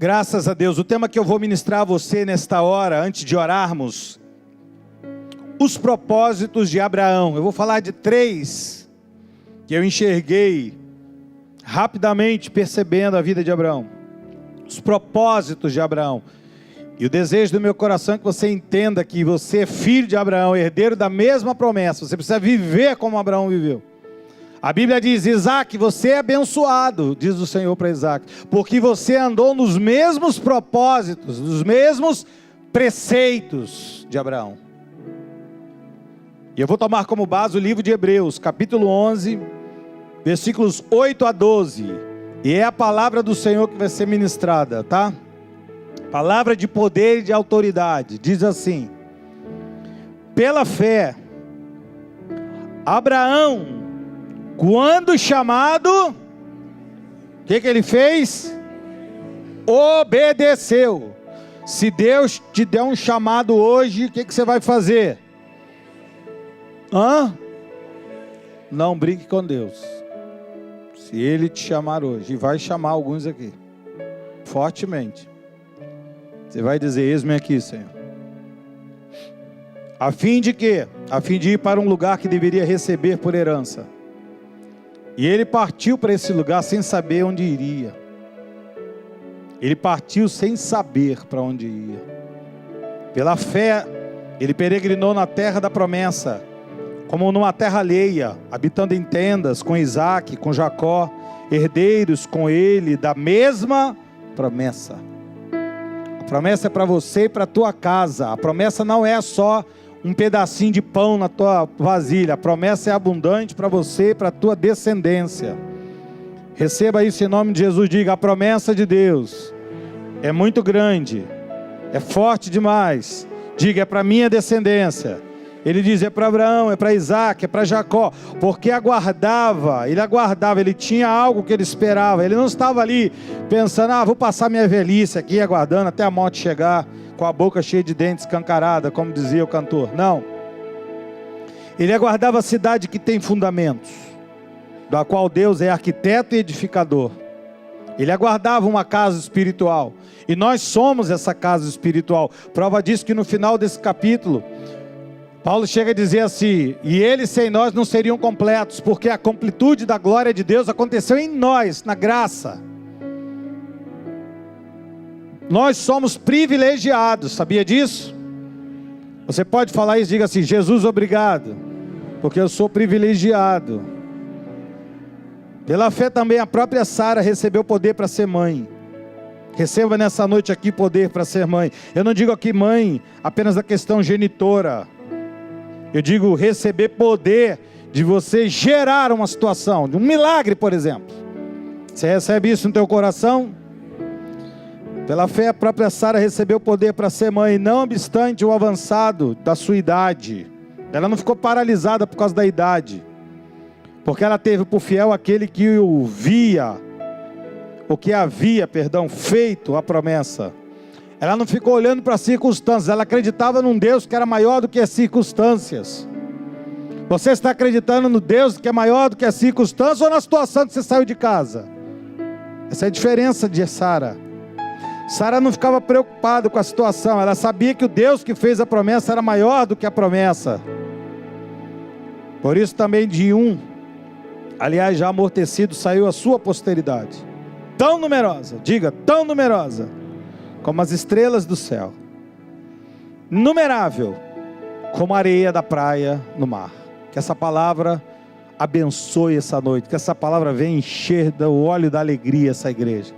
Graças a Deus. O tema que eu vou ministrar a você nesta hora, antes de orarmos, os propósitos de Abraão. Eu vou falar de 3 que eu enxerguei rapidamente percebendo a vida de Abraão. Os propósitos de Abraão. E o desejo do meu coração é que você entenda que você é filho de Abraão, herdeiro da mesma promessa. Você precisa viver como Abraão viveu. A Bíblia diz: Isaac, você é abençoado, diz o Senhor para Isaac, porque você andou nos mesmos propósitos, nos mesmos preceitos de Abraão. E eu vou tomar como base o livro de Hebreus, capítulo 11, versículos 8 a 12. E é a palavra do Senhor que vai ser ministrada, tá? Palavra de poder e de autoridade. Diz assim: pela fé, Abraão, quando chamado, o que ele fez? Obedeceu. Se Deus te der um chamado hoje, o que você vai fazer? Não brinque com Deus. Se Ele te chamar hoje, e vai chamar alguns aqui, fortemente, você vai dizer: eis-me aqui, Senhor. A fim de quê? A fim de ir para um lugar que deveria receber por herança. E ele partiu para esse lugar sem saber onde iria. Ele partiu sem saber para onde ia. Pela fé, ele peregrinou na terra da promessa, como numa terra alheia, habitando em tendas com Isaac, com Jacó, herdeiros com ele da mesma promessa. A promessa é para você e para a tua casa. A promessa não é só um pedacinho de pão na tua vasilha. A promessa é abundante para você e para a tua descendência. Receba isso em nome de Jesus. Diga: a promessa de Deus é muito grande, é forte demais. Diga: é para minha descendência. Ele diz: é para Abraão, é para Isaac, é para Jacó. Porque ele tinha algo que ele esperava. Ele não estava ali pensando: vou passar minha velhice aqui aguardando até a morte chegar, com a boca cheia de dentes, escancarada, como dizia o cantor. Não. Ele aguardava a cidade que tem fundamentos, da qual Deus é arquiteto e edificador. Ele aguardava uma casa espiritual. E nós somos essa casa espiritual. Prova disso que no final desse capítulo, Paulo chega a dizer assim: e eles sem nós não seriam completos, porque a completude da glória de Deus aconteceu em nós, na graça. Nós somos privilegiados, sabia disso? Você pode falar isso, diga assim: Jesus, obrigado, porque eu sou privilegiado. Pela fé também a própria Sara recebeu poder para ser mãe. Receba nessa noite aqui poder para ser mãe. Eu não digo aqui mãe apenas da questão genitora. Eu digo receber poder de você gerar uma situação, de um milagre, por exemplo. Você recebe isso no teu coração? Pela fé a própria Sara recebeu poder para ser mãe, não obstante o avançado da sua idade. Ela não ficou paralisada por causa da idade, porque ela teve por fiel aquele que havia feito a promessa. Ela não ficou olhando para as circunstâncias, ela acreditava num Deus que era maior do que as circunstâncias. Você está acreditando no Deus que é maior do que as circunstâncias, ou na situação que você saiu de casa? Essa é a diferença de Sara. Sara não ficava preocupada com a situação, ela sabia que o Deus que fez a promessa era maior do que a promessa. Por isso também aliás já amortecido, saiu a sua posteridade, tão numerosa, diga, tão numerosa, como as estrelas do céu, inumerável, como a areia da praia no mar. Que essa palavra abençoe essa noite, que essa palavra venha encher o óleo da alegria essa igreja.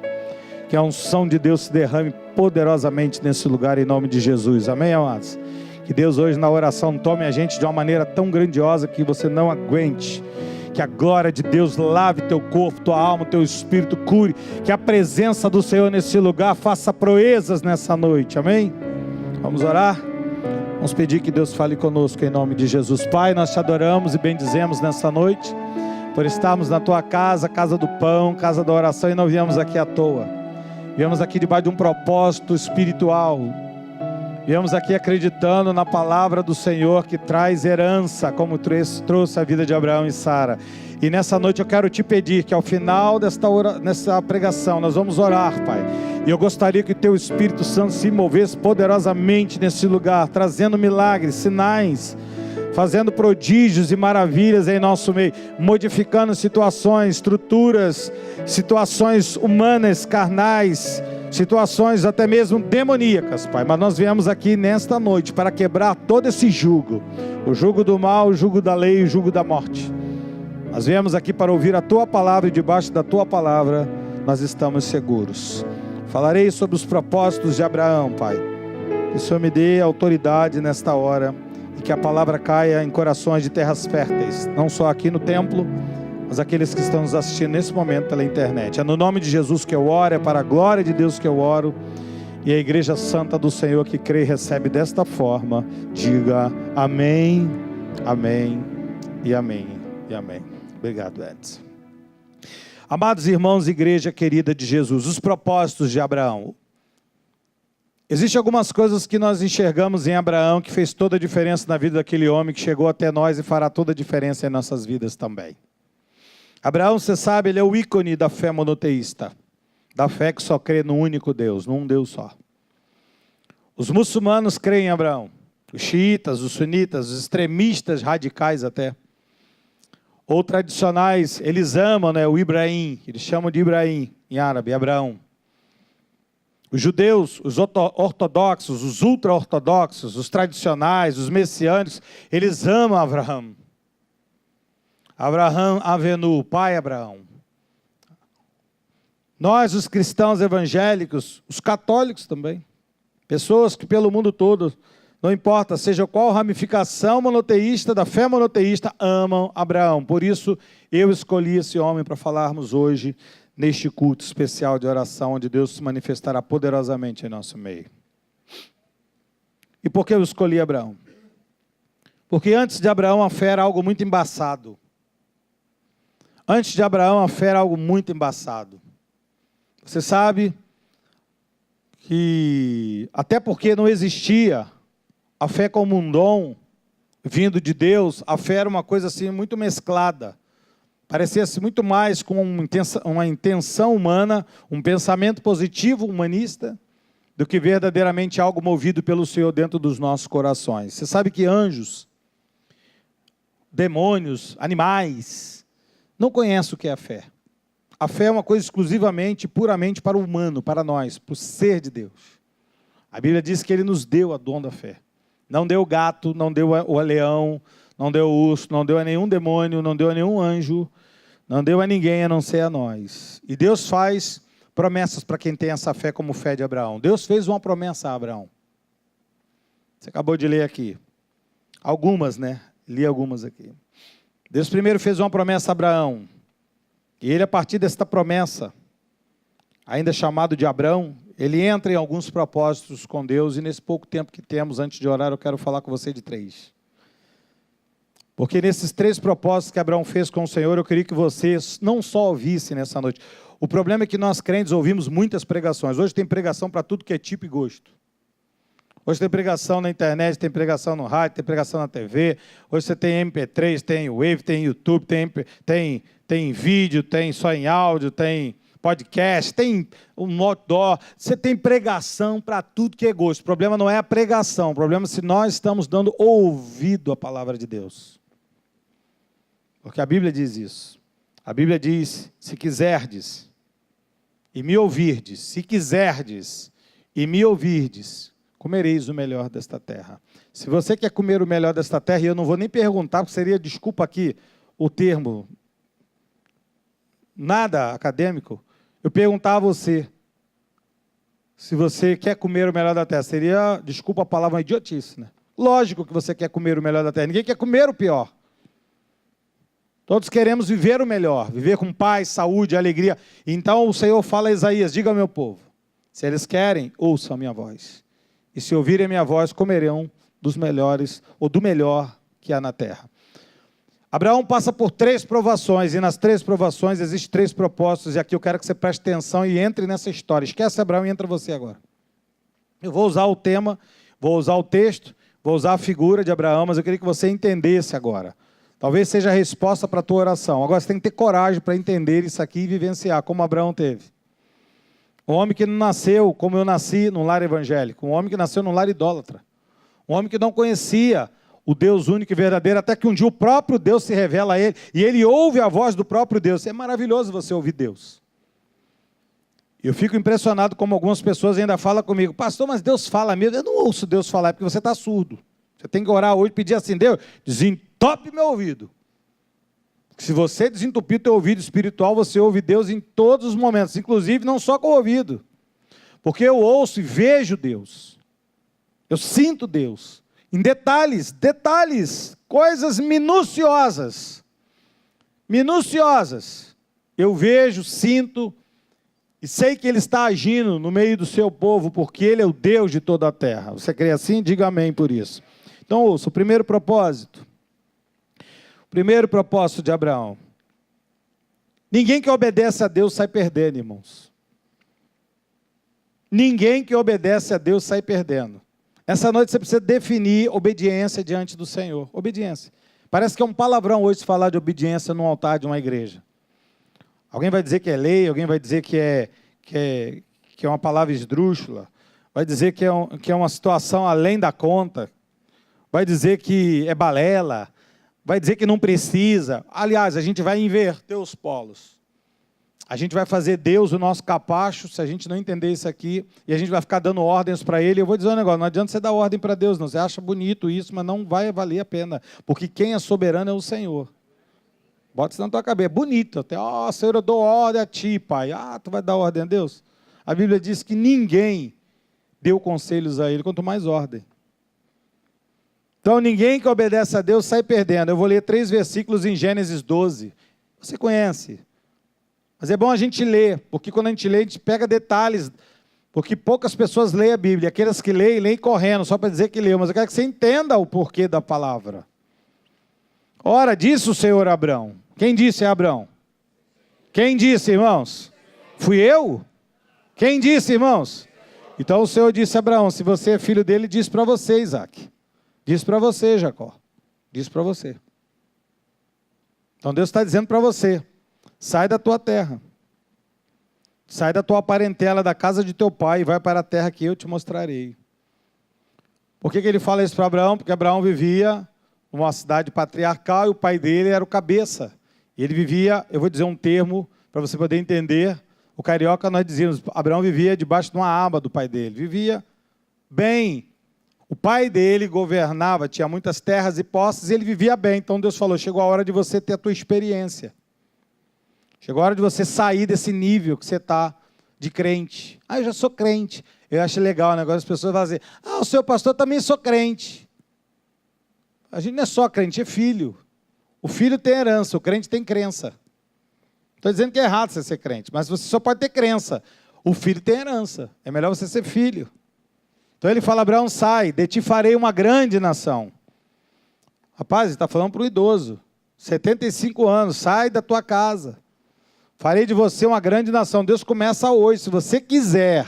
Que a unção de Deus se derrame poderosamente nesse lugar, em nome de Jesus. Amém, amados? Que Deus hoje na oração tome a gente de uma maneira tão grandiosa que você não aguente. Que a glória de Deus lave teu corpo, tua alma, teu espírito, cure. Que a presença do Senhor nesse lugar faça proezas nessa noite. Amém? Vamos orar? Vamos pedir que Deus fale conosco em nome de Jesus. Pai, nós te adoramos e bendizemos nessa noite, por estarmos na tua casa, casa do pão, casa da oração, e não viemos aqui à toa. Viemos aqui debaixo de um propósito espiritual. Viemos aqui acreditando na palavra do Senhor que traz herança, como trouxe a vida de Abraão e Sara. E nessa noite eu quero te pedir que ao final dessa pregação nós vamos orar, Pai. E eu gostaria que o Teu Espírito Santo se movesse poderosamente nesse lugar, trazendo milagres, sinais, fazendo prodígios e maravilhas em nosso meio, modificando situações, estruturas, situações humanas, carnais, situações até mesmo demoníacas, Pai. Mas nós viemos aqui nesta noite para quebrar todo esse jugo, o jugo do mal, o jugo da lei, o jugo da morte. Nós viemos aqui para ouvir a Tua palavra, e debaixo da Tua palavra nós estamos seguros. Falarei sobre os propósitos de Abraão, Pai. Que o Senhor me dê autoridade nesta hora, e que a palavra caia em corações de terras férteis, não só aqui no templo, mas aqueles que estão nos assistindo nesse momento pela internet. É no nome de Jesus que eu oro, é para a glória de Deus que eu oro, e a igreja santa do Senhor que crê e recebe desta forma, diga amém, amém e amém e amém. Obrigado, Edson. Amados irmãos, igreja querida de Jesus, os propósitos de Abraão. Existem algumas coisas que nós enxergamos em Abraão que fez toda a diferença na vida daquele homem que chegou até nós e fará toda a diferença em nossas vidas também. Abraão, você sabe, ele é o ícone da fé monoteísta, da fé que só crê no único Deus, num Deus só. Os muçulmanos creem em Abraão, os xiitas, os sunitas, os extremistas radicais até, ou tradicionais, eles amam, né, o Ibrahim, eles chamam de Ibrahim em árabe, Abraão. Os judeus, os ortodoxos, os ultra-ortodoxos, os tradicionais, os messiânicos, eles amam Abraão. Abraham Avenu, pai Abraão. Nós, os cristãos evangélicos, os católicos também, pessoas que pelo mundo todo, não importa, seja qual ramificação monoteísta, da fé monoteísta, amam Abraão. Por isso, eu escolhi esse homem para falarmos hoje, neste culto especial de oração, onde Deus se manifestará poderosamente em nosso meio. E por que eu escolhi Abraão? Porque antes de Abraão, a fé era algo muito embaçado. Antes de Abraão, a fé era algo muito embaçado. Você sabe que, até porque não existia a fé como um dom vindo de Deus, a fé era uma coisa assim muito mesclada. Parecia-se muito mais com uma intenção humana, um pensamento positivo humanista, do que verdadeiramente algo movido pelo Senhor dentro dos nossos corações. Você sabe que anjos, demônios, animais, não conhecem o que é a fé. A fé é uma coisa exclusivamente, puramente para o humano, para nós, para o ser de Deus. A Bíblia diz que Ele nos deu a dom da fé. Não deu o gato, não deu o leão, não deu o urso, não deu a nenhum demônio, não deu a nenhum anjo, não deu a ninguém a não ser a nós. E Deus faz promessas para quem tem essa fé como fé de Abraão. Deus fez uma promessa a Abraão. Você acabou de ler aqui. Algumas, né? Li algumas aqui. Deus primeiro fez uma promessa a Abraão. E ele, a partir desta promessa, ainda chamado de Abrão, ele entra em alguns propósitos com Deus. E nesse pouco tempo que temos, antes de orar, eu quero falar com você de 3. Porque nesses 3 propósitos que Abraão fez com o Senhor, eu queria que você não só ouvisse nessa noite. O problema é que nós crentes ouvimos muitas pregações. Hoje tem pregação para tudo que é tipo e gosto. Hoje tem pregação na internet, tem pregação no rádio, tem pregação na TV. Hoje você tem MP3, tem Wave, tem YouTube, tem vídeo, tem só em áudio, tem podcast, tem um outdoor. Você tem pregação para tudo que é gosto. O problema não é a pregação. O problema é se nós estamos dando ouvido à palavra de Deus. Porque a Bíblia diz isso. A Bíblia diz, se quiserdes e me ouvirdes, se quiserdes e me ouvirdes, comereis o melhor desta terra. Se você quer comer o melhor desta terra, e eu não vou nem perguntar, porque seria, desculpa aqui, o termo, nada acadêmico, eu perguntar a você, se você quer comer o melhor da terra, seria, desculpa a palavra, uma idiotice, né? Lógico que você quer comer o melhor da terra, ninguém quer comer o pior. Todos queremos viver o melhor, viver com paz, saúde, alegria. Então o Senhor fala a Isaías, diga ao meu povo, se eles querem, ouçam a minha voz. E se ouvirem a minha voz, comerão dos melhores, ou do melhor que há na terra. Abraão passa por 3 provações, e nas 3 provações existem 3 propósitos, e aqui eu quero que você preste atenção e entre nessa história. Esquece Abraão e entra você agora. Eu vou usar o tema, vou usar o texto, vou usar a figura de Abraão, mas eu queria que você entendesse agora. Talvez seja a resposta para a tua oração. Agora você tem que ter coragem para entender isso aqui e vivenciar, como Abraão teve. Um homem que não nasceu como eu nasci num lar evangélico. Um homem que nasceu num lar idólatra. Um homem que não conhecia o Deus único e verdadeiro, até que um dia o próprio Deus se revela a ele, e ele ouve a voz do próprio Deus. É maravilhoso você ouvir Deus. Eu fico impressionado como algumas pessoas ainda falam comigo: pastor, mas Deus fala mesmo? Eu não ouço Deus falar, é porque você está surdo. Você tem que orar hoje e pedir assim: Deus, desentope meu ouvido. Se você desentupir o teu ouvido espiritual, você ouve Deus em todos os momentos, inclusive não só com o ouvido. Porque eu ouço e vejo Deus. Eu sinto Deus. Em detalhes, coisas minuciosas. Minuciosas. Eu vejo, sinto e sei que Ele está agindo no meio do seu povo, porque Ele é o Deus de toda a terra. Você crê assim? Diga amém por isso. Então ouça, o primeiro propósito. Primeiro propósito de Abraão. Ninguém que obedece a Deus sai perdendo, irmãos. Ninguém que obedece a Deus sai perdendo. Essa noite você precisa definir obediência diante do Senhor. Obediência. Parece que é um palavrão hoje falar de obediência num altar de uma igreja. Alguém vai dizer que é lei, alguém vai dizer que é uma palavra esdrúxula, vai dizer que é uma situação além da conta, vai dizer que é balela, vai dizer que não precisa. Aliás, a gente vai inverter os polos. A gente vai fazer Deus o nosso capacho, se a gente não entender isso aqui, e a gente vai ficar dando ordens para Ele. Eu vou dizer um negócio: não adianta você dar ordem para Deus, não. Você acha bonito isso, mas não vai valer a pena, porque quem é soberano é o Senhor. Bota isso na tua cabeça. Bonito até. Senhor, eu dou ordem a ti, Pai. Tu vai dar ordem a Deus? A Bíblia diz que ninguém deu conselhos a Ele, quanto mais ordem. Então, ninguém que obedece a Deus sai perdendo. Eu vou ler 3 versículos em Gênesis 12. Você conhece. Mas é bom a gente ler, porque quando a gente lê, a gente pega detalhes. Porque poucas pessoas leem a Bíblia. Aquelas que leem correndo, só para dizer que leu. Mas eu quero que você entenda o porquê da palavra. Ora, disse o Senhor a Abrão. Quem disse a Abrão? Quem disse, irmãos? Fui eu? Quem disse, irmãos? Então o Senhor disse a Abraão: se você é filho dele, diz para você, Isaac. Diz para você, Jacó. Diz para você. Então Deus está dizendo para você: sai da tua terra. Sai da tua parentela, da casa de teu pai, e vai para a terra que eu te mostrarei. Por que ele fala isso para Abraão? Porque Abraão vivia numa cidade patriarcal e o pai dele era o cabeça. E ele vivia, eu vou dizer um termo para você poder entender. O carioca nós dizíamos: Abraão vivia debaixo de uma aba do pai dele. Vivia bem. O pai dele governava, tinha muitas terras e posses, e ele vivia bem. Então Deus falou: chegou a hora de você ter a tua experiência. Chegou a hora de você sair desse nível que você está de crente. Eu já sou crente. Eu acho legal o negócio, as pessoas vão dizer: o seu pastor também sou crente. A gente não é só crente, é filho. O filho tem herança, o crente tem crença. Estou dizendo que é errado você ser crente, mas você só pode ter crença. O filho tem herança, é melhor você ser filho. Então ele fala: Abraão, sai, de ti farei uma grande nação. Rapaz, ele está falando para o idoso, 75 anos, sai da tua casa. Farei de você uma grande nação. Deus começa hoje, se você quiser.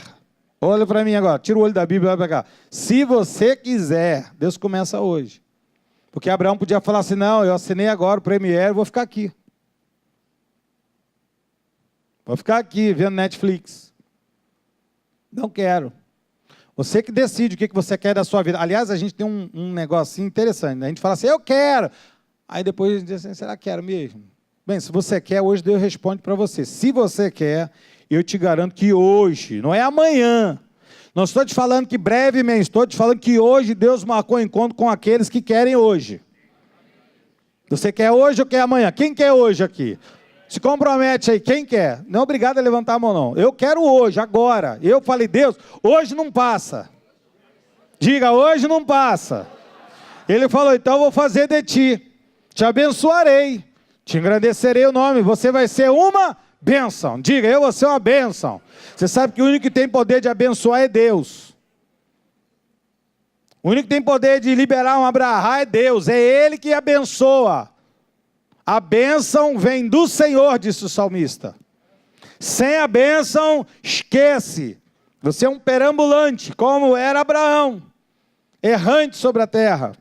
Olha para mim agora, tira o olho da Bíblia e olha para cá. Se você quiser, Deus começa hoje. Porque Abraão podia falar assim: não, eu assinei agora o Premiere, vou ficar aqui. Vou ficar aqui vendo Netflix. Não quero. Você que decide o que você quer da sua vida. Aliás, a gente tem um negocinho interessante, né? A gente fala assim: eu quero. Aí depois a gente diz assim: será que quero mesmo? Bem, se você quer, hoje Deus responde para você. Se você quer, eu te garanto que hoje, não é amanhã. Não estou te falando que brevemente, estou te falando que hoje Deus marcou encontro com aqueles que querem hoje. Você quer hoje ou quer amanhã? Quem quer hoje aqui? Se compromete aí, quem quer? Não é obrigado a levantar a mão, não. Eu quero hoje, agora. Eu falei: Deus, hoje não passa. Diga: hoje não passa. Ele falou: então eu vou fazer de ti. Te abençoarei. Te engrandecerei o nome. Você vai ser uma bênção. Diga: eu vou ser uma bênção. Você sabe que o único que tem poder de abençoar é Deus. O único que tem poder de liberar um abrahá é Deus. É Ele que abençoa. A bênção vem do Senhor, disse o salmista. Sem a bênção, esquece. Você é um perambulante, como era Abraão, errante sobre a terra.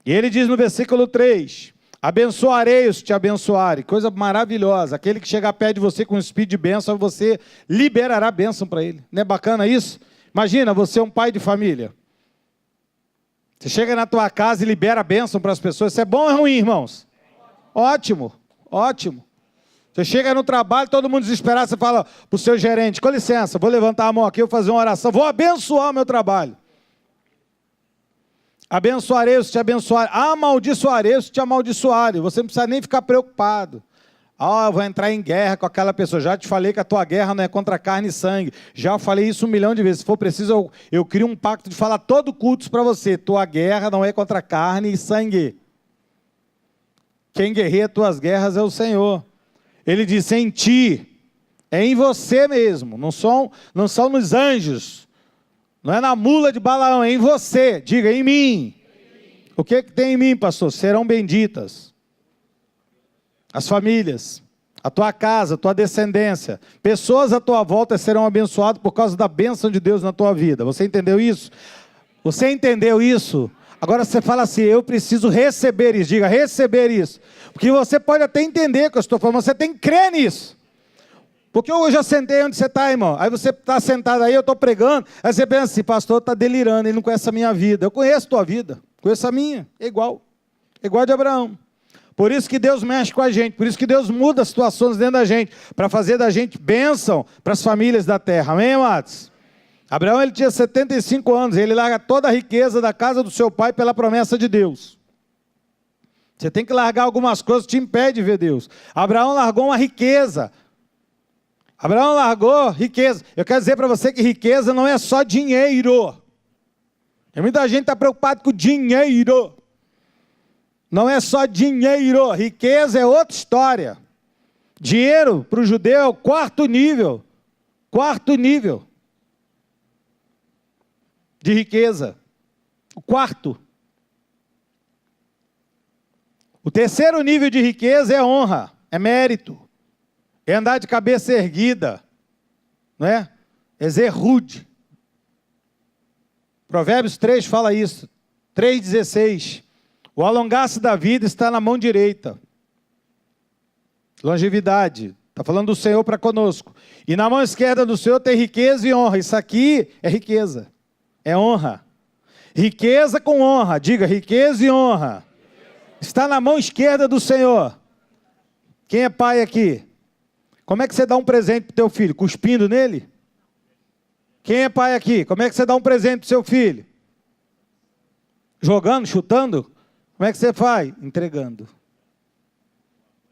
E ele diz no versículo 3, Abençoarei os que te abençoarem. Coisa maravilhosa. Aquele que chegar perto de você com um espírito de bênção, você liberará bênção para ele. Não é bacana isso? Imagina, você é um pai de família. Você chega na tua casa e libera bênção para as pessoas. Isso é bom ou é ruim, irmãos? Ótimo, ótimo. Você chega no trabalho, todo mundo desesperado, você fala para o seu gerente, com licença, vou levantar a mão aqui, vou fazer uma oração, vou abençoar o meu trabalho. Abençoarei os que te abençoarem, amaldiçoarei os que te amaldiçoarem. Você não precisa nem ficar preocupado. Eu vou entrar em guerra com aquela pessoa. Já te falei que a tua guerra não é contra carne e sangue. Já falei isso 1 milhão de vezes. Se for preciso, eu crio um pacto de falar todo culto para você. Tua guerra não é contra carne e sangue. Quem guerreia tuas guerras é o Senhor. Ele disse, em ti, é em você mesmo, não são nos anjos, não é na mula de Balaão, é em você, diga, em mim. O que tem em mim, pastor? Serão benditas as famílias, a tua casa, a tua descendência, pessoas à tua volta serão abençoadas por causa da bênção de Deus na tua vida. Você entendeu isso? Você entendeu isso? Agora você fala assim, eu preciso receber isso. Diga, receber isso. Porque você pode até entender o que eu estou falando, mas você tem que crer nisso. Porque eu já sentei onde você está, irmão. Aí você está sentado aí, eu estou pregando. Aí você pensa assim, pastor está delirando, ele não conhece a minha vida. Eu conheço a tua vida, conheço a minha, é igual. É igual a de Abraão. Por isso que Deus mexe com a gente, por isso que Deus muda as situações dentro da gente, para fazer da gente bênção para as famílias da terra. Amém, amados? Abraão, ele tinha 75 anos, ele larga toda a riqueza da casa do seu pai pela promessa de Deus. Você tem que largar algumas coisas que te impedem de ver Deus. Abraão largou uma riqueza. Abraão largou riqueza. Eu quero dizer para você que riqueza não é só dinheiro. Tem muita gente que está preocupada com dinheiro. Não é só dinheiro. Riqueza é outra história. Dinheiro para o judeu é o quarto nível. Quarto nível de riqueza. O quarto. O terceiro nível de riqueza é honra, é mérito, é andar de cabeça erguida, não é? É ser rude. Provérbios 3 fala isso, 3,16. O alongar-se da vida está na mão direita. Longevidade, está falando do Senhor para conosco. E na mão esquerda do Senhor tem riqueza e honra. Isso aqui é riqueza, é honra. Riqueza com honra, diga riqueza e honra. Está na mão esquerda do Senhor. Quem é pai aqui? Como é que você dá um presente para o teu filho? Cuspindo nele? Quem é pai aqui? Como é que você dá um presente para o seu filho? Jogando, chutando? Como é que você faz? Entregando.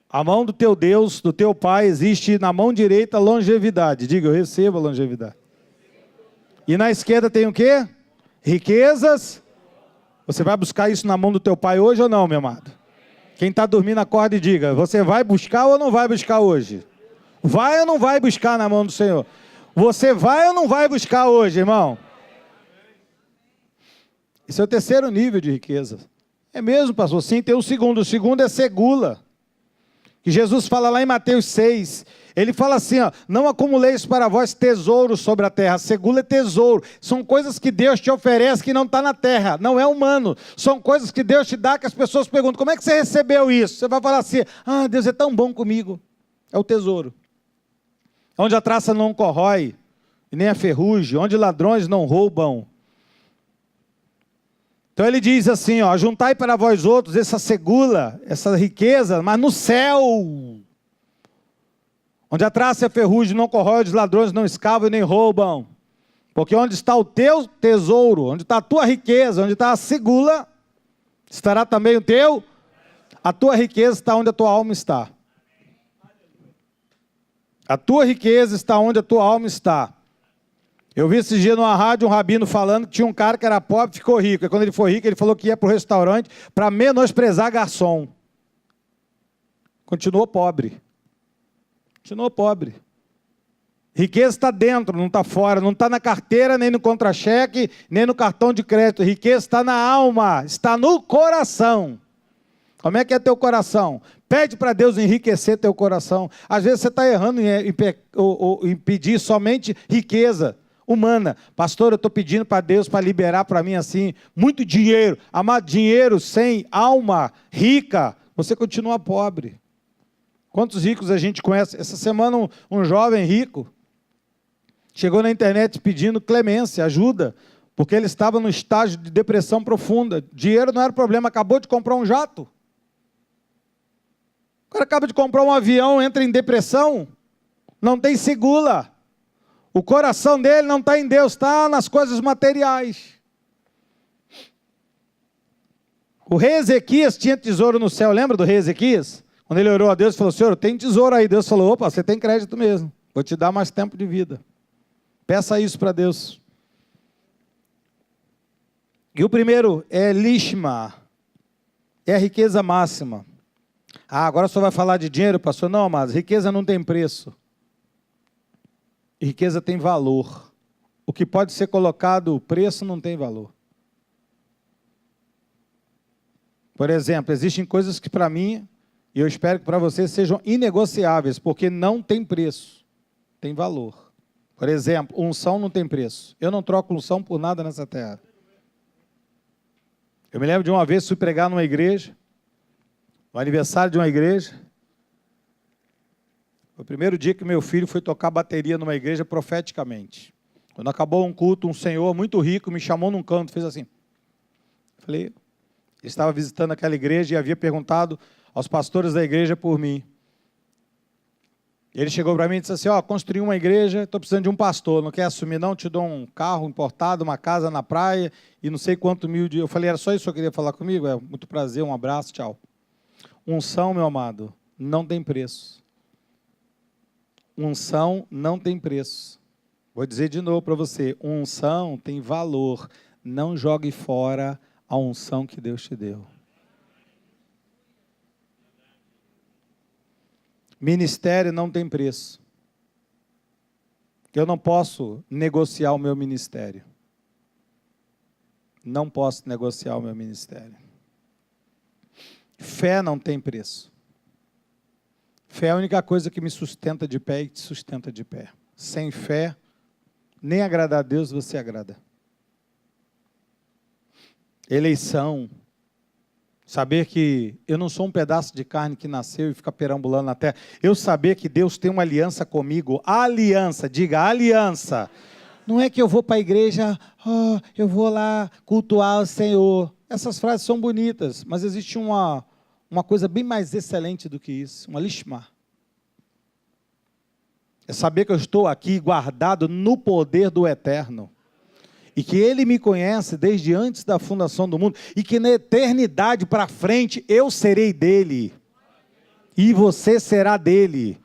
A mão do teu Deus, do teu pai, existe na mão direita longevidade. Diga, eu recebo a longevidade. E na esquerda tem o quê? Riquezas. Você vai buscar isso na mão do teu pai hoje ou não, meu amado? Quem está dormindo, acorda e diga, você vai buscar ou não vai buscar hoje? Vai ou não vai buscar na mão do Senhor? Você vai ou não vai buscar hoje, irmão? Esse é o terceiro nível de riqueza. É mesmo, pastor? Sim, tem o segundo. O segundo é ser gula. Que Jesus fala lá em Mateus 6. Ele fala assim, ó, não acumuleis para vós tesouros sobre a terra. Segula é tesouro. São coisas que Deus te oferece que não está na terra. Não é humano. São coisas que Deus te dá que as pessoas perguntam, como é que você recebeu isso? Você vai falar assim, Deus é tão bom comigo. É o tesouro. Onde a traça não corrói, e nem a ferrugem, onde ladrões não roubam. Então ele diz assim, ó, juntai para vós outros essa segula, essa riqueza, mas no céu. Onde a traça e a ferrugem não corrói, os ladrões não escavam e nem roubam. Porque onde está o teu tesouro, onde está a tua riqueza, onde está a segula, estará também o teu. A tua riqueza está onde a tua alma está. A tua riqueza está onde a tua alma está. Eu vi esses dias numa rádio um rabino falando que tinha um cara que era pobre e ficou rico. E quando ele foi rico, ele falou que ia para o restaurante para menosprezar garçom. Continuou pobre. Continuou pobre. Riqueza está dentro, não está fora. Não está na carteira, nem no contra-cheque, nem no cartão de crédito. Riqueza está na alma, está no coração. Como é que é teu coração? Pede para Deus enriquecer teu coração. Às vezes você está errando em pedir somente riqueza humana. Pastor, eu estou pedindo para Deus para liberar para mim assim, muito dinheiro. Amado, dinheiro sem alma rica, você continua pobre. Quantos ricos a gente conhece? Essa semana um jovem rico chegou na internet pedindo clemência, ajuda, porque ele estava no estágio de depressão profunda. Dinheiro não era problema, acabou de comprar um jato. O cara acaba de comprar um avião, entra em depressão, não tem segula. O coração dele não está em Deus, está nas coisas materiais. O rei Ezequias tinha tesouro no céu, lembra do rei Ezequias? Quando ele orou a Deus, falou, Senhor, tem tesouro aí. Deus falou, opa, você tem crédito mesmo, vou te dar mais tempo de vida. Peça isso para Deus. E o primeiro é lishma, é a riqueza máxima. Ah, agora só vai falar de dinheiro, pastor? Não, mas riqueza não tem preço. Riqueza tem valor. O que pode ser colocado, o preço não tem valor. Por exemplo, existem coisas que para mim, e eu espero que para você sejam inegociáveis, porque não tem preço, tem valor. Por exemplo, unção não tem preço. Eu não troco unção por nada nessa terra. Eu me lembro de uma vez, fui pregar numa igreja, no aniversário de uma igreja. Foi o primeiro dia que meu filho foi tocar bateria numa igreja profeticamente. Quando acabou um culto, um senhor muito rico me chamou num canto, fez assim. Falei, ele estava visitando aquela igreja e havia perguntado aos pastores da igreja por mim. Ele chegou para mim e disse assim, construí uma igreja, estou precisando de um pastor, não quer assumir não? Te dou um carro importado, uma casa na praia e não sei quanto mil de... Eu falei, era só isso que eu queria falar comigo? Muito prazer, um abraço, tchau. Unção, meu amado, não tem preço. Unção não tem preço. Vou dizer de novo para você, unção tem valor. Não jogue fora a unção que Deus te deu. Ministério não tem preço. Eu não posso negociar o meu ministério. Não posso negociar o meu ministério. Fé não tem preço. Fé é a única coisa que me sustenta de pé e te sustenta de pé. Sem fé, nem agradar a Deus você agrada. Eleição. Saber que eu não sou um pedaço de carne que nasceu e fica perambulando na terra. Eu saber que Deus tem uma aliança comigo. Aliança, diga aliança. Não é que eu vou para a igreja, eu vou lá cultuar o Senhor. Essas frases são bonitas, mas existe uma coisa bem mais excelente do que isso, uma lishma. É saber que eu estou aqui guardado no poder do Eterno. E que Ele me conhece desde antes da fundação do mundo. E que na eternidade para frente eu serei dEle. E você será dEle.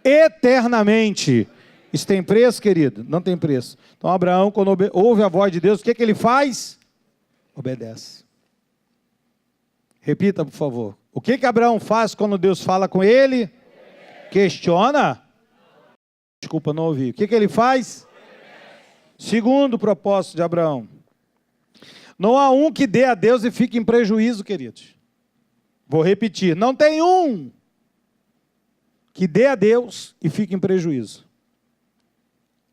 Eternamente. Isso tem preço, querido? Não tem preço. Então Abraão, quando ouve a voz de Deus, o que ele faz? Obedece. Repita, por favor. O que Abraão faz quando Deus fala com ele? Questiona? Desculpa, não ouvi. O que ele faz? Segundo propósito de Abraão. Não há um que dê a Deus e fique em prejuízo, queridos. Vou repetir. Não tem um que dê a Deus e fique em prejuízo.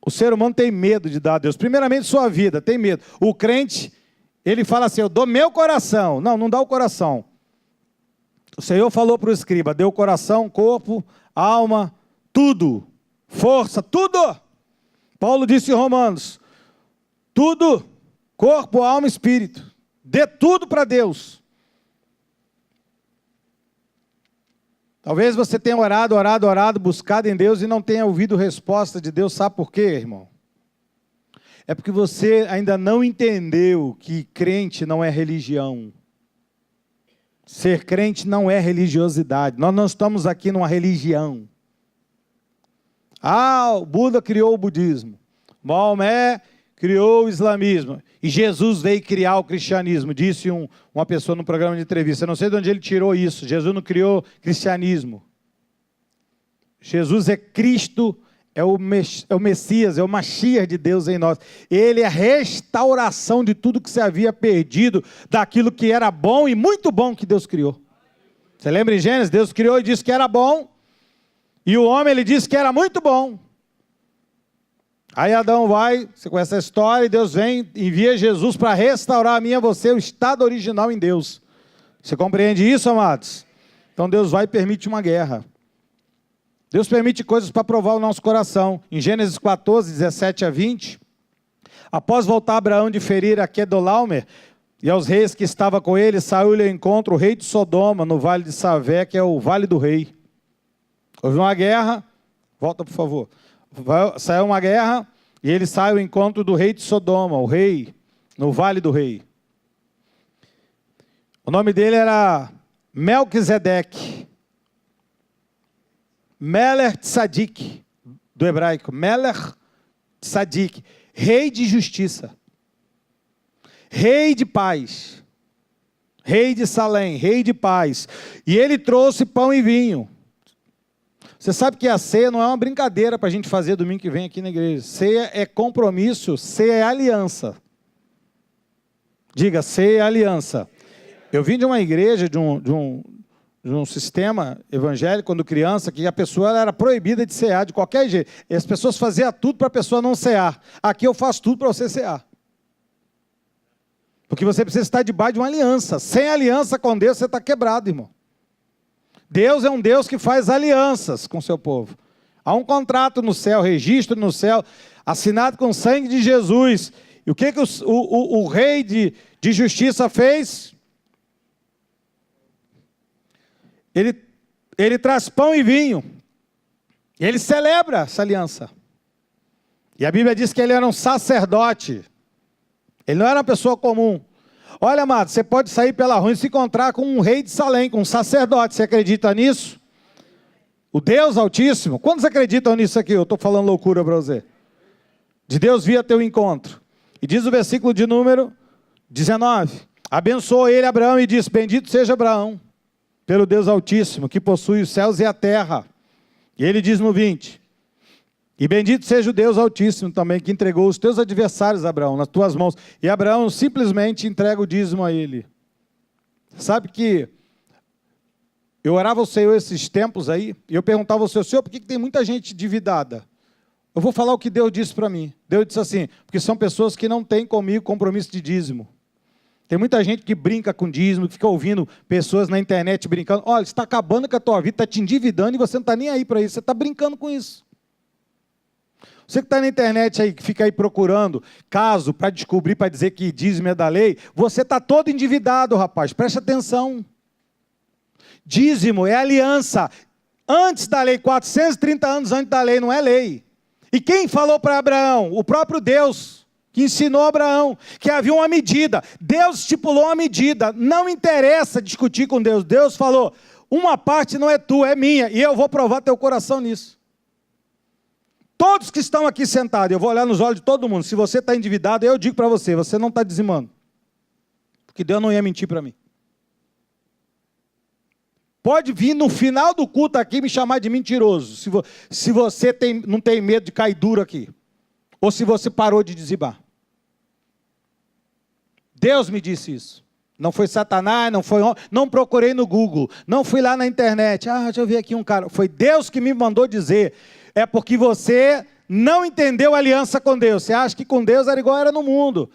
O ser humano tem medo de dar a Deus. Primeiramente, sua vida, tem medo. O crente, ele fala assim, eu dou meu coração. Não, não dá o coração. O Senhor falou para o escriba, deu o coração, corpo, alma, tudo. Força, tudo. Paulo disse em Romanos, tudo, corpo, alma e espírito. Dê tudo para Deus. Talvez você tenha orado, buscado em Deus e não tenha ouvido resposta de Deus. Sabe por quê, irmão? É porque você ainda não entendeu que crente não é religião. Ser crente não é religiosidade. Nós não estamos aqui numa religião. O Buda criou o budismo. Maomé criou o islamismo. E Jesus veio criar o cristianismo. Disse uma pessoa no programa de entrevista. Eu não sei de onde ele tirou isso. Jesus não criou cristianismo. Jesus é Cristo, é o Messias, é o Mashiach de Deus em nós. Ele é a restauração de tudo que se havia perdido, daquilo que era bom e muito bom que Deus criou. Você lembra em Gênesis? Deus criou e disse que era bom. E o homem, ele disse que era muito bom. Aí Adão vai, você conhece a história, e Deus vem, envia Jesus para restaurar a mim e a você o estado original em Deus. Você compreende isso, amados? Então Deus vai e permite uma guerra. Deus permite coisas para provar o nosso coração. Em Gênesis 14, 17 a 20, após voltar Abraão de ferir a Quedorlaomer e aos reis que estavam com ele, saiu-lhe ao encontro o rei de Sodoma, no vale de Savé, que é o vale do rei. Houve uma guerra, volta por favor, saiu uma guerra e ele sai ao encontro do rei de Sodoma, o rei, no vale do rei. O nome dele era Melquisedeque, Meler Tzadik, do hebraico, Meler Tzadik, rei de justiça, rei de paz, rei de Salém, rei de paz. E ele trouxe pão e vinho. Você sabe que a ceia não é uma brincadeira para a gente fazer domingo que vem aqui na igreja. Ceia é compromisso, ceia é aliança. Diga, ceia é aliança. Eu vim de uma igreja, de um sistema evangélico, quando criança, que a pessoa ela era proibida de cear de qualquer jeito. E as pessoas faziam tudo para a pessoa não cear. Aqui eu faço tudo para você cear. Porque você precisa estar debaixo de uma aliança. Sem aliança com Deus, você está quebrado, irmão. Deus é um Deus que faz alianças com o seu povo. Há um contrato no céu, registro no céu, assinado com o sangue de Jesus. E o que o rei de justiça fez? Ele traz pão e vinho. Ele celebra essa aliança. E a Bíblia diz que ele era um sacerdote. Ele não era uma pessoa comum. Olha, amado, você pode sair pela rua e se encontrar com um rei de Salém, com um sacerdote. Você acredita nisso? O Deus Altíssimo. Quantos acreditam nisso aqui? Eu estou falando loucura para você. De Deus vir a teu encontro. E diz o versículo de número 19. Abençoou ele Abraão e disse, bendito seja Abraão, pelo Deus Altíssimo, que possui os céus e a terra. E ele diz no 20, e bendito seja o Deus Altíssimo também, que entregou os teus adversários, Abraão, nas tuas mãos. E Abraão simplesmente entrega o dízimo a ele. Sabe que eu orava ao Senhor esses tempos aí, e eu perguntava ao Senhor, por que tem muita gente endividada? Eu vou falar o que Deus disse para mim. Deus disse assim, porque são pessoas que não têm comigo compromisso de dízimo. Tem muita gente que brinca com dízimo, que fica ouvindo pessoas na internet brincando. Olha, você está acabando com a tua vida, está te endividando e você não está nem aí para isso, você está brincando com isso. Você que está na internet aí, que fica aí procurando caso para descobrir, para dizer que dízimo é da lei, você está todo endividado, rapaz, preste atenção. Dízimo é aliança. Antes da lei, 430 anos antes da lei, não é lei. E quem falou para Abraão? O próprio Deus, que ensinou a Abraão, que havia uma medida. Deus estipulou uma medida, não interessa discutir com Deus. Deus falou, uma parte não é tua, é minha, e eu vou provar teu coração nisso. Todos que estão aqui sentados, eu vou olhar nos olhos de todo mundo, se você está endividado, eu digo para você, você não está dizimando. Porque Deus não ia mentir para mim. Pode vir no final do culto aqui me chamar de mentiroso, se você não tem medo de cair duro aqui. Ou se você parou de dizimar. Deus me disse isso. Não foi Satanás, não procurei no Google, não fui lá na internet. Deixa eu ver aqui um cara. Foi Deus que me mandou dizer. É porque você não entendeu a aliança com Deus. Você acha que com Deus era igual era no mundo.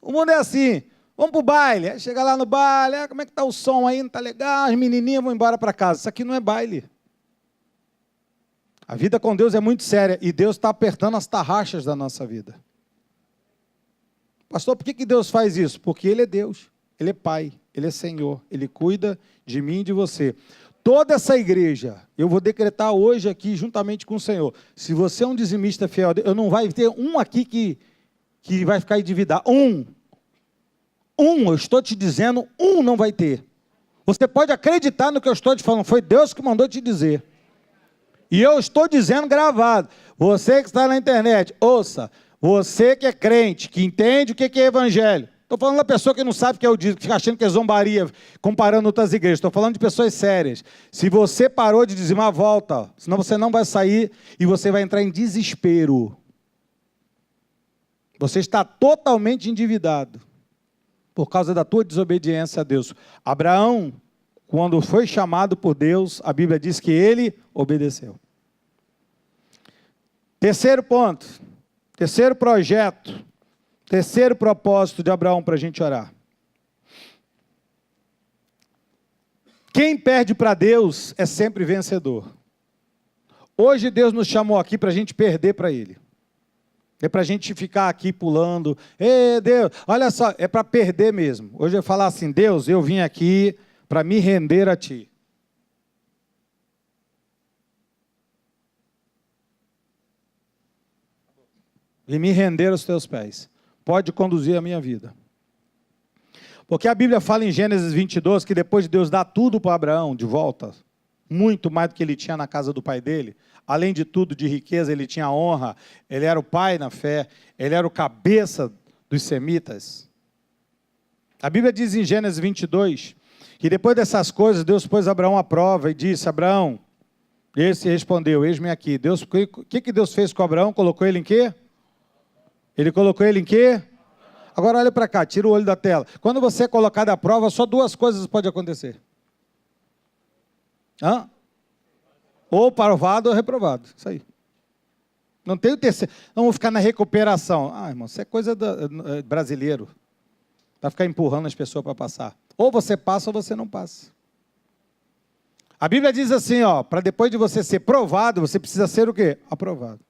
O mundo é assim. Vamos para o baile. Aí chega lá no baile. Como é que está o som aí? Não está legal? As menininhas vão embora para casa. Isso aqui não é baile. A vida com Deus é muito séria. E Deus está apertando as tarraxas da nossa vida. Pastor, por que Deus faz isso? Porque Ele é Deus. Ele é Pai. Ele é Senhor. Ele cuida de mim e de você. Toda essa igreja, eu vou decretar hoje aqui, juntamente com o Senhor, se você é um dizimista fiel, eu não vai ter um aqui que vai ficar endividado. Eu estou te dizendo, não vai ter. Você pode acreditar no que eu estou te falando, foi Deus que mandou te dizer. E eu estou dizendo gravado. Você que está na internet, ouça, você que é crente, que entende o que é evangelho. Estou falando da pessoa que não sabe o que é o dízimo, que fica achando que é zombaria, comparando outras igrejas. Estou falando de pessoas sérias. Se você parou de dizimar, volta. Senão você não vai sair e você vai entrar em desespero. Você está totalmente endividado por causa da tua desobediência a Deus. Abraão, quando foi chamado por Deus, a Bíblia diz que ele obedeceu. Terceiro ponto, terceiro projeto, terceiro propósito de Abraão para a gente orar. Quem perde para Deus é sempre vencedor. Hoje Deus nos chamou aqui para a gente perder para Ele. É para a gente ficar aqui pulando. Ei, Deus, olha só, é para perder mesmo. Hoje eu falar assim, Deus, eu vim aqui para me render a Ti. E me render aos Teus pés. Pode conduzir a minha vida. Porque a Bíblia fala em Gênesis 22 que depois de Deus dar tudo para Abraão de volta, muito mais do que ele tinha na casa do pai dele, além de tudo de riqueza, ele tinha honra, ele era o pai na fé, ele era o cabeça dos semitas. A Bíblia diz em Gênesis 22 que depois dessas coisas Deus pôs Abraão à prova e disse, Abraão, esse respondeu, eis-me aqui. Deus, o que Deus fez com Abraão? Colocou ele em quê? Ele colocou ele em quê? Agora olha para cá, tira o olho da tela. Quando você é colocado à prova, só duas coisas podem acontecer. Ou provado ou reprovado. Isso aí. Não tem o terceiro. Não vou ficar na recuperação. Irmão, isso é coisa brasileiro. Vai ficar empurrando as pessoas para passar. Ou você passa ou você não passa. A Bíblia diz assim, para depois de você ser provado, você precisa ser o quê? Aprovado.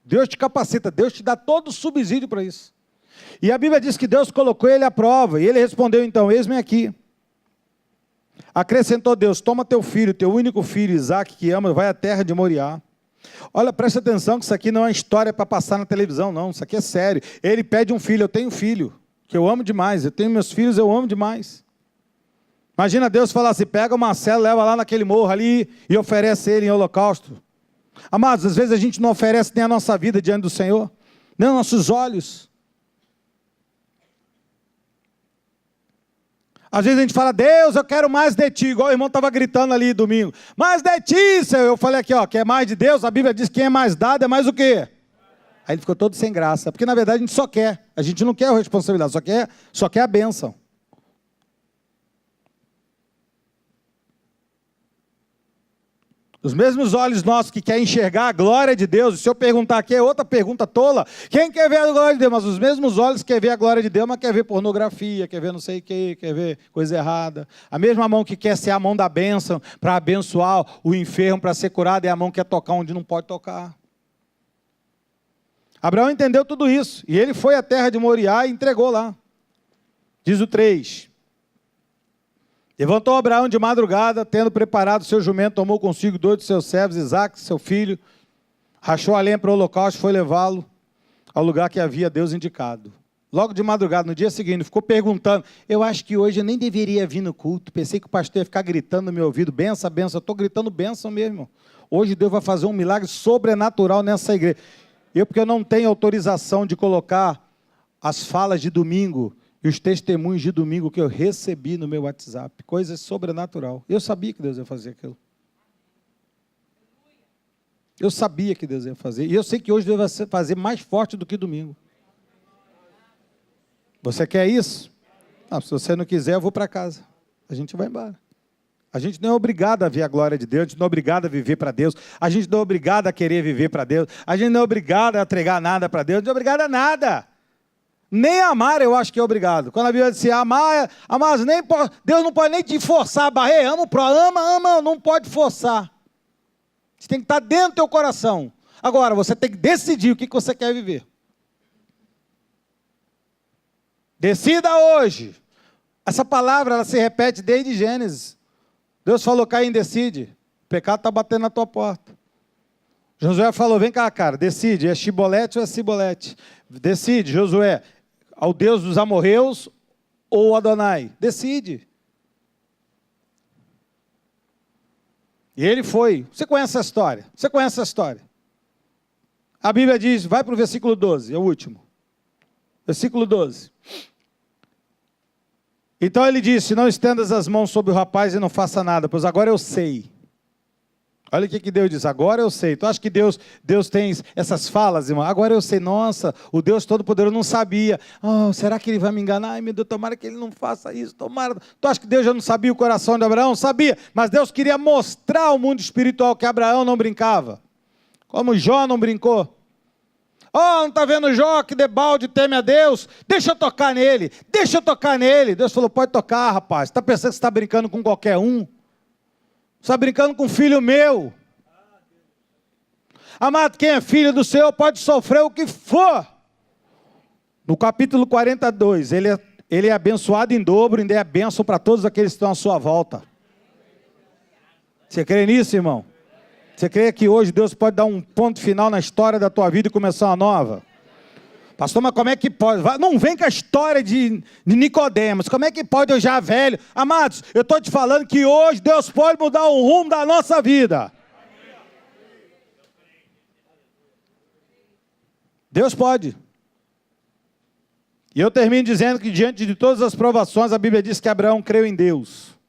Deus te capacita, Deus te dá todo o subsídio para isso. E a Bíblia diz que Deus colocou ele à prova, e ele respondeu então, eis-me aqui. Acrescentou Deus, toma teu filho, teu único filho, Isaque, que ama, vai à terra de Moriá. Olha, presta atenção que isso aqui não é história para passar na televisão, não, isso aqui é sério. Ele pede um filho, eu tenho um filho, que eu amo demais, eu tenho meus filhos, eu amo demais. Imagina Deus falar assim, pega o Marcelo, leva lá naquele morro ali e oferece ele em holocausto. Amados, às vezes a gente não oferece nem a nossa vida diante do Senhor, nem os nossos olhos. Às vezes a gente fala, Deus, eu quero mais de Ti, igual o irmão estava gritando ali domingo. Mais de Ti, Senhor. Eu falei aqui, quer mais de Deus? A Bíblia diz que quem é mais dado é mais o quê? Aí ele ficou todo sem graça, porque na verdade a gente só quer, a gente não quer a responsabilidade, só quer a bênção. Os mesmos olhos nossos que querem enxergar a glória de Deus, se eu perguntar aqui é outra pergunta tola, quem quer ver a glória de Deus? Mas os mesmos olhos que quer ver a glória de Deus, mas quer ver pornografia, quer ver não sei o que, quer ver coisa errada. A mesma mão que quer ser a mão da bênção, para abençoar o enfermo, para ser curado, é a mão que quer tocar onde não pode tocar. Abraão entendeu tudo isso, e ele foi à terra de Moriá e entregou lá. Diz o 3. Levantou Abraão de madrugada, tendo preparado seu jumento, tomou consigo 2 de seus servos, Isaque, seu filho, rachou a lenha para o holocausto e foi levá-lo ao lugar que havia Deus indicado. Logo de madrugada, no dia seguinte, ficou perguntando, eu acho que hoje eu nem deveria vir no culto, pensei que o pastor ia ficar gritando no meu ouvido, benção, benção, eu estou gritando benção mesmo. Hoje Deus vai fazer um milagre sobrenatural nessa igreja. Porque eu não tenho autorização de colocar as falas de domingo, e os testemunhos de domingo que eu recebi no meu WhatsApp. Coisa sobrenatural. Eu sabia que Deus ia fazer aquilo. Eu sabia que Deus ia fazer. E eu sei que hoje Deus vai fazer mais forte do que domingo. Você quer isso? Não, se você não quiser, eu vou para casa. A gente vai embora. A gente não é obrigado a ver a glória de Deus. A gente não é obrigado a viver para Deus. A gente não é obrigado a querer viver para Deus. A gente não é obrigado a entregar nada para Deus. A gente não é obrigado a nada. Nem amar eu acho que é obrigado. Quando a Bíblia diz assim, amar, mas nem Deus não pode nem te forçar a barrer. Ama, não pode forçar. Você tem que estar dentro do teu coração. Agora, você tem que decidir o que você quer viver. Decida hoje. Essa palavra, ela se repete desde Gênesis. Deus falou, Caim, decide. O pecado está batendo na tua porta. Josué falou, vem cá, cara, decide, é Shibolete ou é Sibolete? Decide, Josué, ao Deus dos amorreus ou Adonai? Decide. E ele foi. Você conhece a história? Você conhece a história? A Bíblia diz, vai para o versículo 12, é o último. Versículo 12. Então ele disse, não estendas as mãos sobre o rapaz e não faça nada, pois agora eu sei. Olha o que Deus diz, agora eu sei. Tu acha que Deus tem essas falas, irmão? Agora eu sei, nossa, o Deus Todo-Poderoso não sabia. Será que ele vai me enganar? Ai, meu Deus, tomara que ele não faça isso, tomara. Tu acha que Deus já não sabia o coração de Abraão? Sabia, mas Deus queria mostrar ao mundo espiritual que Abraão não brincava. Como Jó não brincou. Oh, não está vendo Jó que debalde teme a Deus? Deixa eu tocar nele, deixa eu tocar nele. Deus falou, pode tocar, rapaz. Está pensando que você está brincando com qualquer um? Você está brincando com um filho meu. Amado, quem é filho do Senhor pode sofrer o que for. No capítulo 42, ele é abençoado em dobro, ainda é bênção para todos aqueles que estão à sua volta. Você crê nisso, irmão? Você crê que hoje Deus pode dar um ponto final na história da tua vida e começar uma nova? Pastor, mas como é que pode? Não vem com a história de Nicodemos. Como é que pode eu já velho? Amados, eu estou te falando que hoje Deus pode mudar o rumo da nossa vida. Deus pode. E eu termino dizendo que diante de todas as provações, a Bíblia diz que Abraão creu em Deus.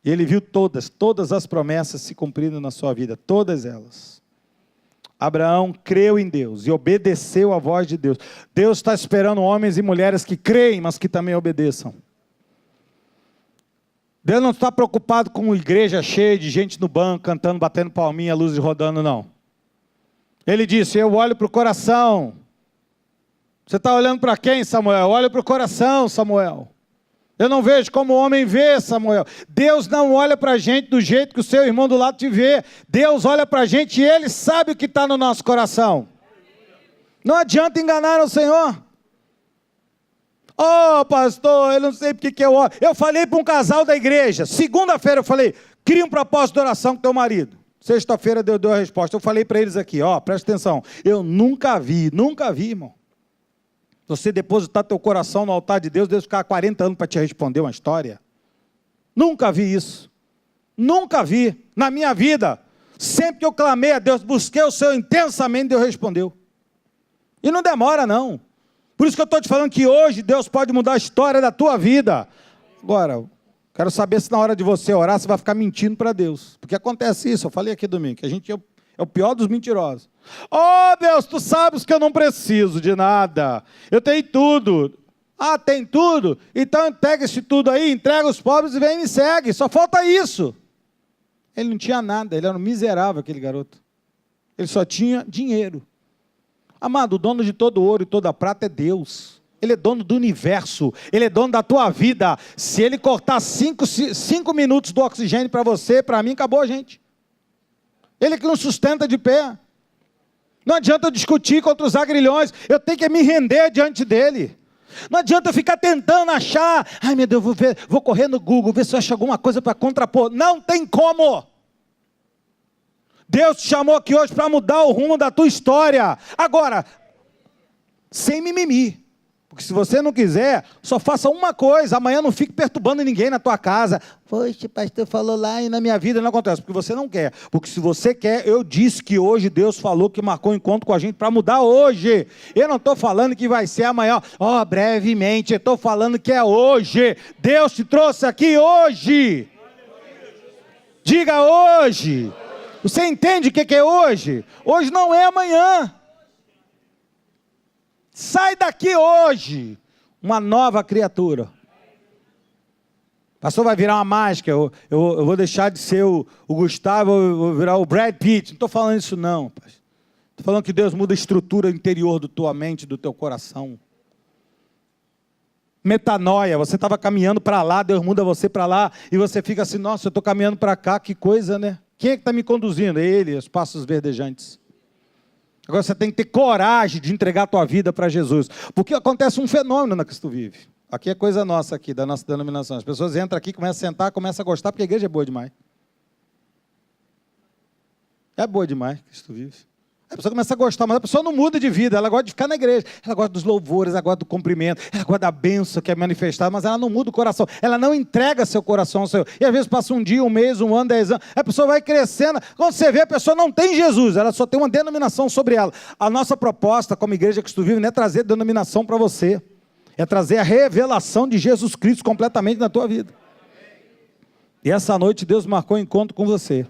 E ele viu todas as promessas se cumprindo na sua vida, todas elas. Abraão creu em Deus e obedeceu à voz de Deus. Deus está esperando homens e mulheres que creem, mas que também obedeçam. Deus não está preocupado com uma igreja cheia de gente no banco, cantando, batendo palminha, luzes rodando, não. Ele disse, eu olho para o coração. Você está olhando para quem, Samuel? Eu olho para o coração, Samuel. Eu não vejo como o homem vê, Samuel. Deus não olha para a gente do jeito que o seu irmão do lado te vê. Deus olha para a gente e Ele sabe o que está no nosso coração. Não adianta enganar o Senhor. Oh, pastor, eu não sei porque que eu oro. Eu falei para um casal da igreja. Segunda-feira eu falei, cria um propósito de oração com teu marido. Sexta-feira Deus deu a resposta. Eu falei para eles aqui, ó, presta atenção. Eu nunca vi, irmão. Você depositar teu coração no altar de Deus, Deus ficar 40 anos para te responder uma história. Nunca vi isso. Nunca vi. Na minha vida, sempre que eu clamei a Deus, busquei o Senhor intensamente, Deus respondeu. E não demora não. Por isso que eu estou te falando que hoje Deus pode mudar a história da tua vida. Agora, quero saber se na hora de você orar, você vai ficar mentindo para Deus. Porque acontece isso, eu falei aqui domingo, que a gente é o pior dos mentirosos. Oh Deus, tu sabes que eu não preciso de nada. Eu tenho tudo. Ah, tem tudo? Então entrega esse tudo aí, entrega os pobres e vem e me segue. Só falta isso. Ele não tinha nada, ele era um miserável aquele garoto. Ele só tinha dinheiro. Amado, o dono de todo ouro e toda prata é Deus. Ele é dono do universo, Ele é dono da tua vida. Se Ele cortar 5 minutos do oxigênio para você, para mim, acabou a gente. Ele que nos sustenta de pé. Não adianta eu discutir contra os agrilhões, eu tenho que me render diante dele. Não adianta eu ficar tentando achar, ai meu Deus, vou correr no Google, ver se eu acho alguma coisa para contrapor. Não tem como. Deus te chamou aqui hoje para mudar o rumo da tua história. Agora, sem mimimi. Porque se você não quiser, só faça uma coisa, amanhã não fique perturbando ninguém na tua casa. Poxa, pastor falou lá e na minha vida não acontece, porque você não quer. Porque se você quer, eu disse que hoje Deus falou que marcou um encontro com a gente para mudar hoje. Eu não estou falando que vai ser amanhã, brevemente, eu estou falando que é hoje. Deus te trouxe aqui hoje. Diga hoje. Você entende o que é hoje? Hoje não é amanhã. Sai daqui hoje, uma nova criatura. Pastor, vai virar uma mágica, eu vou deixar de ser o Gustavo, eu vou virar o Brad Pitt. Não estou falando isso não. Estou falando que Deus muda a estrutura interior da tua mente, do teu coração. Metanoia, você estava caminhando para lá, Deus muda você para lá, e você fica assim, nossa, eu estou caminhando para cá, que coisa, né? Quem é que está me conduzindo? É Ele, os passos verdejantes. Agora você tem que ter coragem de entregar a tua vida para Jesus. Porque acontece um fenômeno na que tu vive. Aqui é coisa nossa aqui, da nossa denominação. As pessoas entram aqui, começam a sentar, começam a gostar, porque a igreja é boa demais. É boa demais que tu vive. A pessoa começa a gostar, mas a pessoa não muda de vida, ela gosta de ficar na igreja, ela gosta dos louvores, ela gosta do cumprimento, ela gosta da bênção que é manifestada, mas ela não muda o coração, ela não entrega seu coração ao Senhor. E às vezes passa um dia, um mês, um ano, 10 anos, a pessoa vai crescendo, quando você vê, a pessoa não tem Jesus, ela só tem uma denominação sobre ela. A nossa proposta como igreja que tu vive não é trazer denominação para você, é trazer a revelação de Jesus Cristo completamente na tua vida. E essa noite Deus marcou um encontro com você.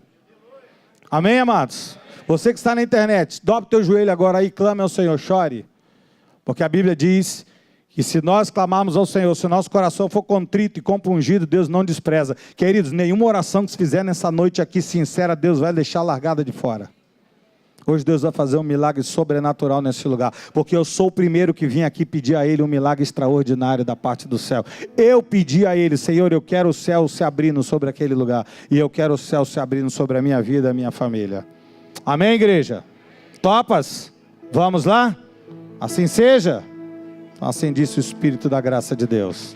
Amém, amados? Você que está na internet, dobre teu joelho agora aí, clame ao Senhor, chore. Porque a Bíblia diz que se nós clamarmos ao Senhor, se o nosso coração for contrito e compungido, Deus não despreza. Queridos, nenhuma oração que se fizer nessa noite aqui sincera, Deus vai deixar largada de fora. Hoje Deus vai fazer um milagre sobrenatural nesse lugar, porque eu sou o primeiro que vim aqui pedir a Ele um milagre extraordinário da parte do céu. Eu pedi a Ele: Senhor, eu quero o céu se abrindo sobre aquele lugar, e eu quero o céu se abrindo sobre a minha vida, a minha família. Amém, igreja? Topas? Vamos lá? Assim seja? Assim disse o Espírito da graça de Deus.